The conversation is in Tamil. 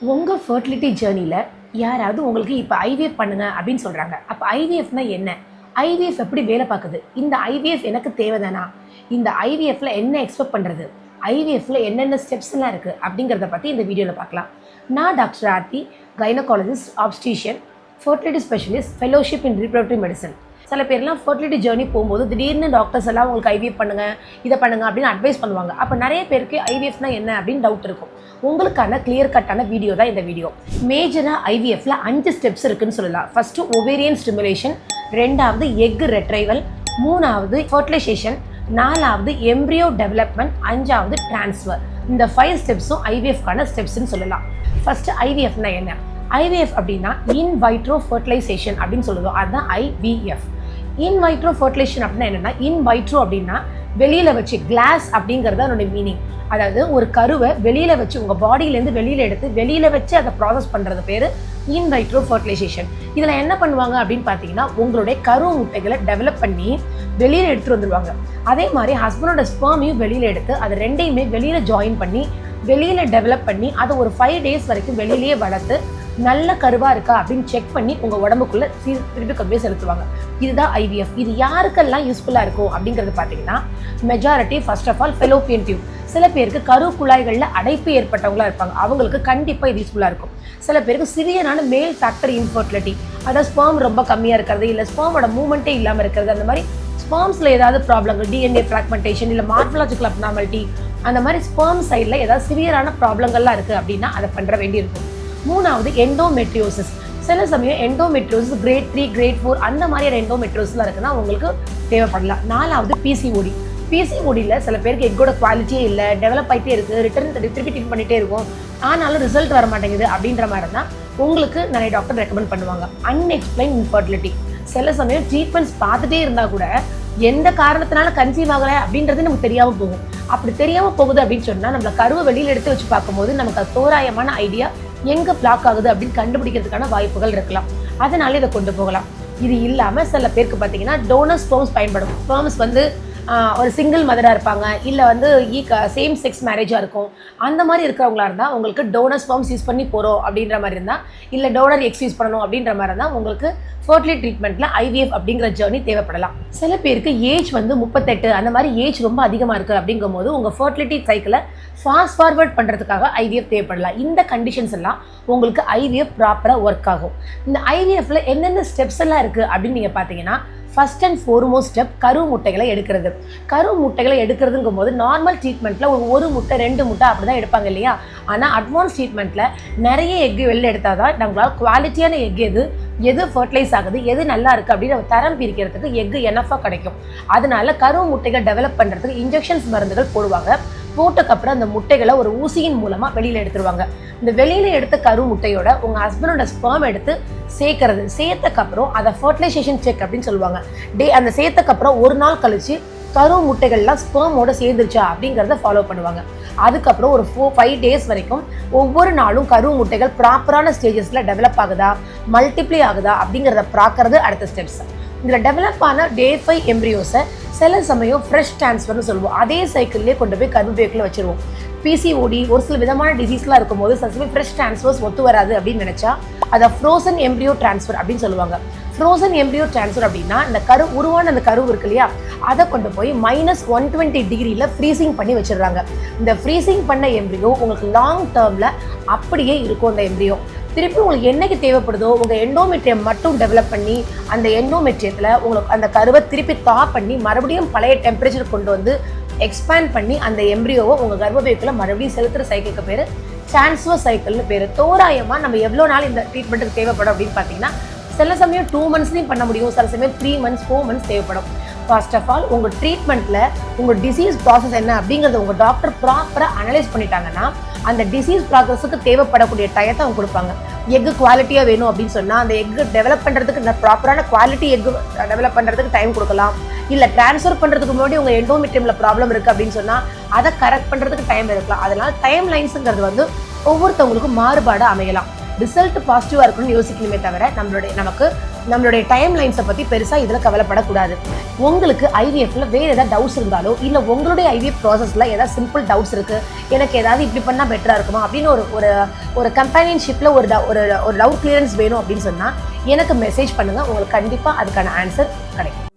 உங்கள் ஃபர்டிலிட்டி ஜேர்னியில் யாராவது உங்களுக்கு இப்போ ஐவிஎஃப் பண்ணுங்க அப்படின்னு சொல்கிறாங்க. அப்போ ஐவிஎஃப்னா என்ன? ஐவிஎஃப் எப்படி வேலை பார்க்குது? இந்த ஐவிஎஃப் எனக்கு தேவைதானா? இந்த ஐவிஎஃப்ல என்ன எக்ஸ்பெக்ட் பண்ணுறது? ஐவிஎஃப்ல என்னென்ன ஸ்டெப்ஸ்லாம் இருக்குது அப்படிங்கிறத பற்றி இந்த வீடியோவில் பார்க்கலாம். நான் doctor Aarthi, gynaecologist, obstetrician, fertility specialist, fellowship in reproductive medicine. சில பேர்லாம் ஃபர்டிலிட்டி ஜேர்னி போகும்போது திடீர்னு டாக்டர்ஸ் எல்லாம் உங்களுக்கு ஐவிஎஃப் பண்ணுங்கள், இதை பண்ணுங்கள் அப்படின்னு அட்வைஸ் பண்ணுவாங்க. அப்போ நிறைய பேருக்கு ஐவிஎஃப்னா என்ன அப்படின்னு டவுட் இருக்கும். உங்களுக்கான கிளியர் கட்டான வீடியோ தான் இந்த வீடியோ. மேஜராக ஐவிஎஃப்ல 5 ஸ்டெப்ஸ் இருக்குன்னு சொல்லலாம். ஃபர்ஸ்ட்டு ஒவேரியன் ஸ்டிமுலேஷன், 2வது எக் ரெட்ரைவல், 3வது ஃபர்டிலைசேஷன், 4வது எம்ப்ரியோ டெவலப்மெண்ட், 5வது டிரான்ஸ்ஃபர். இந்த 5 ஸ்டெப்ஸும் ஐவிஎஃப்கான ஸ்டெப்ஸ்ன்னு சொல்லலாம். ஃபர்ஸ்ட் ஐவிஎஃப்னா என்ன? ஐவிஎஃப் அப்படின்னா இன் வைட்ரோ ஃபர்டிலைசேஷன் அப்படின்னு சொல்லுவோம். அதுதான் ஐவிஎஃப். இன் வைட்ரோ ஃபர்டிலைசேஷன் அப்படின்னா என்னென்னா, இன் வைட்ரோ அப்படின்னா வெளியில் வச்சு, கிளாஸ் அப்படிங்கிறது அதனுடைய மீனிங். அதாவது ஒரு கருவை வெளியில் வச்சு உங்கள் பாடியிலேருந்து வெளியில் எடுத்து வெளியில் வச்சு அதை ப்ராசஸ் பண்ணுறது பேர் இன் வைட்ரோ ஃபர்டிலைசேஷன். இதில் என்ன பண்ணுவாங்க அப்படின்னு பார்த்தீங்கன்னா, உங்களுடைய கரு முட்டைகளை டெவலப் பண்ணி வெளியில் எடுத்துகிட்டு வந்துடுவாங்க. அதே மாதிரி ஹஸ்பண்டோட ஸ்பெர்மையும் வெளியில் எடுத்து அதை ரெண்டையுமே வெளியில் ஜாயின் பண்ணி வெளியில் டெவலப் பண்ணி அதை ஒரு 5 days வரைக்கும் வெளியிலேயே வளர்த்து நல்ல கருவாக இருக்கா அப்படின்னு செக் பண்ணி உங்கள் உடம்புக்குள்ளே திருப்பி கொண்டு போய் செலுத்துவாங்க. இதுதான் ஐவிஎஃப். இது யாருக்கெல்லாம் யூஸ்ஃபுல்லாக இருக்கும் அப்படிங்கிறது பார்த்தீங்கன்னா, majority first of all fallopian tube. சில பேருக்கு கரு குழாய்களில் அடைப்பு ஏற்பட்டவங்களாக இருப்பாங்க, அவங்களுக்கு கண்டிப்பாக இது யூஸ்ஃபுல்லாக இருக்கும். சில பேருக்கு சிவியரான மேல் ஃபேக்டர் இன்ஃபர்டிலிட்டி, அதாவது ஸ்பெர்ம் ரொம்ப கம்மியாக இருக்கிறது, இல்லை ஸ்பெர்மோட மூவ்மெண்ட்டே இல்லாமல் இருக்கிறது, அந்த மாதிரி ஸ்பெர்ம்ஸில் ஏதாவது ப்ராப்ளங்கள், டிஎன்ஏ ஃப்ராக்மெண்டேஷன், இல்லை மார்ஃபலாஜிக்கல் அப்னார்மாலிட்டி, அந்த மாதிரி ஸ்பெர்ம் சைடில் ஏதாவது சிவியரான ப்ராப்ளங்கள்லாம் இருக்குது அப்படின்னா அதை பண்ணுற வேண்டியிருக்கும். 3வது எண்டோமெட்ரியோசிஸ். சில சமயம் எண்டோமெட்ரியோசிஸ் கிரேட் 3, கிரேட் 4 அந்த மாதிரியான எண்டோமெட்ரியோசிஸ்லாம் இருக்குன்னா உங்களுக்கு தேவைப்படலாம். 4வது பிசிஓடி. பிசிஓடியில் சில பேருக்கு எக்கோட குவாலிட்டியே இல்லை, டெவலப் ஆகிட்டே இருக்குது, திருப்பி ட்ரீட் பண்ணிகிட்டே இருக்கும், ஆனாலும் ரிசல்ட் வர மாட்டேங்குது அப்படின்ற மாதிரி இருந்தால் உங்களுக்கு நிறைய டாக்டர் ரெக்கமெண்ட் பண்ணுவாங்க. Unexplained infertility. சில சமயம் ட்ரீட்மெண்ட்ஸ் பார்த்துட்டே இருந்தால் கூட எந்த காரணத்தினால கன்சீவ் ஆகலை அப்படின்றது நமக்கு தெரியாமல் போகும். அப்படி தெரியாமல் போகுது அப்படின்னு சொன்னால் நம்மளை கருவை வெளியில் எடுத்து வச்சு பார்க்கும்போது நமக்கு அது தோராயமான ஐடியா எங்கே பிளாக் ஆகுது அப்படின்னு கண்டுபிடிக்கிறதுக்கான வாய்ப்புகள் இருக்கலாம். அதனால இதை கொண்டு போகலாம். இது இல்லாமல் சில பேருக்கு பார்த்தீங்கன்னா டோனர் ஸ்பெர்ம்ஸ் பயன்படும். ஸ்பெர்ம்ஸ் வந்து ஒரு சிங்கிள் மதராக இருப்பாங்க, இல்லை வந்து சேம் செக்ஸ் மேரேஜாக இருக்கும். அந்த மாதிரி இருக்கிறவங்களா இருந்தால் உங்களுக்கு டோனர் ஸ்பெர்ம்ஸ் யூஸ் பண்ணி போகிறோம் அப்படின்ற மாதிரி இருந்தால், இல்லை டோனர் எக்ஸ் யூஸ் பண்ணணும் அப்படின்ற மாதிரி இருந்தால் உங்களுக்கு ஃபர்டிலிட்டி ட்ரீட்மெண்ட்டில் ஐவிஎஃப் அப்படிங்கிற ஜேர்னி தேவைப்படலாம். சில பேருக்கு ஏஜ் வந்து 38 அந்த மாதிரி ஏஜ் ரொம்ப அதிகமாக இருக்குது அப்படிங்கும் போது உங்கள் ஃபர்டிலிட்டி சைக்கிளை ஃபாஸ்ட் ஃபார்வர்ட் பண்ணுறதுக்காக ஐவிஎஃப் தேவைப்படலாம். இந்த கண்டிஷன்ஸ் எல்லாம் உங்களுக்கு ஐவிஎஃப் ப்ராப்பராக ஒர்க் ஆகும். இந்த ஐவிஎஃப்ல என்னென்ன ஸ்டெப்ஸ் எல்லாம் இருக்குது அப்படின்னு நீங்கள் பார்த்தீங்கன்னா, ஃபர்ஸ்ட் அண்ட் ஃபோர்மோஸ்ட் ஸ்டெப் கரு முட்டைகளை எடுக்கிறது. கரு முட்டைகளை எடுக்கிறதுங்கும் போது நார்மல் ட்ரீட்மெண்ட்டில் ஒரு முட்டை 2 முட்டை அப்படி தான் எடுப்பாங்க இல்லையா? ஆனால் அட்வான்ஸ் ட்ரீட்மெண்ட்டில் நிறைய எக்கு வெளில எடுத்தால் தான் நம்மளால் குவாலிட்டியான எக் எது ஃபர்டிலைஸ் ஆகுது, எது நல்லா இருக்குது அப்படின்னு தரம் பிரிக்கிறதுக்கு எக்கு எனஃபாக கிடைக்கும். அதனால கரு முட்டைகள் டெவலப் பண்ணுறதுக்கு இன்ஜெக்ஷன்ஸ் மருந்துகள் போடுவாங்க. போட்டதுக்கப்புறம் அந்த முட்டைகளை ஒரு ஊசியின் மூலமாக வெளியில் எடுத்துருவாங்க. இந்த வெளியில் எடுத்த கரு முட்டையோட உங்கள் ஹஸ்பண்டோட ஸ்பெர்ம் எடுத்து சேர்க்கறது. சேர்த்தக்கப்புறம் அதை ஃபர்டிலைசேஷன் செக் அப்படின்னு சொல்லுவாங்க. அந்த சேர்த்தக்கப்புறம் ஒரு நாள் கழிச்சு கரு முட்டைகள்லாம் ஸ்பெர்மோட சேர்ந்துருச்சா அப்படிங்கிறத ஃபாலோ பண்ணுவாங்க. அதுக்கப்புறம் ஒரு 4-5 days வரைக்கும் ஒவ்வொரு நாளும் கரு முட்டைகள் ப்ராப்பரான ஸ்டேஜஸில் டெவலப் ஆகுதா, மல்டிப்ளை ஆகுதா அப்படிங்கிறத பார்க்கறது அடுத்த ஸ்டெப்ஸ். இதில் டெவலப் ஆன டே 5 எம்ப்ரியோஸை சில சமயம் ஃப்ரெஷ் ட்ரான்ஸ்ஃபர்னு சொல்லுவோம். அதே சைக்கிள்லேயே கொண்டு போய் கர்ப்பப்பைக்குள்ளே வச்சுருவோம். பிசிஓடி ஒரு சில விதமான டிசீஸ்லாம் இருக்கும்போது சில சமயம் ஃப்ரெஷ் ட்ரான்ஸ்ஃபர்ஸ் ஒத்து வராது அப்படின்னு நினச்சா அதை ஃப்ரோசன் எம்ப்ரியோ ட்ரான்ஸ்ஃபர் அப்படின்னு சொல்லுவாங்க. ஃப்ரோசன் எம்ப்ரியோ ட்ரான்ஸ்ஃபர் அப்படின்னா இந்த கரு உருவான அந்த கரு இருக்கு இல்லையா, அதை கொண்டு போய் -120 degreeல ஃப்ரீசிங் பண்ணி வச்சிடுறாங்க. இந்த ஃப்ரீசிங் பண்ண எம்ப்ரியோ உங்களுக்கு லாங் டேர்மில் அப்படியே இருக்கும். அந்த எம்ப்ரியோ திருப்பி உங்களுக்கு என்னைக்கு தேவைப்படுதோ உங்கள் எண்டோமெட்ரியம் மட்டும் டெவலப் பண்ணி அந்த எண்டோமெட்ரியத்தில் உங்களுக்கு அந்த கருவை திருப்பி பண்ணி மறுபடியும் பழைய டெம்பரேச்சர் கொண்டு வந்து எக்ஸ்பேண்ட் பண்ணி அந்த எம்ப்ரியோவை உங்கள் கர்ப்பப்பைக்குள்ளே மறுபடியும் செலுத்துகிற சைக்கிளுக்கு பேர் டிரான்ஸ்ஃபர் சைக்கிள்னு பேர். தோராயமாக நம்ம எவ்வளோ நாள் இந்த ட்ரீட்மெண்ட்டுக்கு தேவைப்படும் அப்படின்னு பார்த்தீங்கன்னா, சில சமயம் 2 monthsலையும் பண்ண முடியும், சில சமயம் 3 months 4 months தேவைப்படும். ஃபர்ஸ்ட் ஆஃப் ஆல் உங்கள் ட்ரீட்மெண்ட்டில் உங்கள் டிசீஸ் ப்ராசஸ் என்ன அப்படிங்கிறத உங்கள் டாக்டர் ப்ராப்பராக அனலைஸ் பண்ணிட்டாங்கன்னா அந்த டிசீஸ் ப்ராசஸுக்கு தேவைப்படக்கூடிய டயத்தை அவங்க கொடுப்பாங்க. எக்கு குவாலிட்டியாக வேணும் அப்படின்னு சொன்னால் அந்த எக்கு டெவலப் பண்ணுறதுக்கு ப்ராப்பரான குவாலிட்டி எக்கு டெவலப் பண்ணுறதுக்கு டைம் கொடுக்கலாம். இல்லை ட்ரான்ஸ்ஃபர் பண்ணுறதுக்கு முன்னாடி உங்கள் எண்டோமெட்ரியமில் ப்ராப்ளம் இருக்குது அப்படின்னு சொன்னால் அதை கரெக்ட் பண்ணுறதுக்கு டைம் இருக்கலாம். அதனால் டைம் லைன்ஸுங்கிறது வந்து ஒவ்வொருத்தவங்களுக்கும் மாறுபாடாக அமையலாம். ரிசல்ட் பாசிட்டிவாக இருக்கணும்னு யோசிக்கணுமே தவிர நம்மளுடைய டைம் லைன்ஸை பற்றி பெருசாக இதில் கவலைப்படக்கூடாது. உங்களுக்கு ஐவிஎஃப்ல வேறு ஏதாவது டவுட்ஸ் இருந்தாலோ இல்லை உங்களுடைய ஐவிஎஃப் ப்ராசஸில் ஏதாவது சிம்பிள் டவுட்ஸ் இருக்குது, எனக்கு ஏதாவது இப்படி பண்ணால் பெட்டராக இருக்குமா அப்படின்னு ஒரு கம்பேனியன்ஷிப்பில் ஒரு டவுட் கிளியரன்ஸ் வேணும் அப்படின்னு சொன்னால் எனக்கு மெசேஜ் பண்ணுங்கள். உங்களுக்கு கண்டிப்பாக அதுக்கான ஆன்சர் கிடைக்கும்.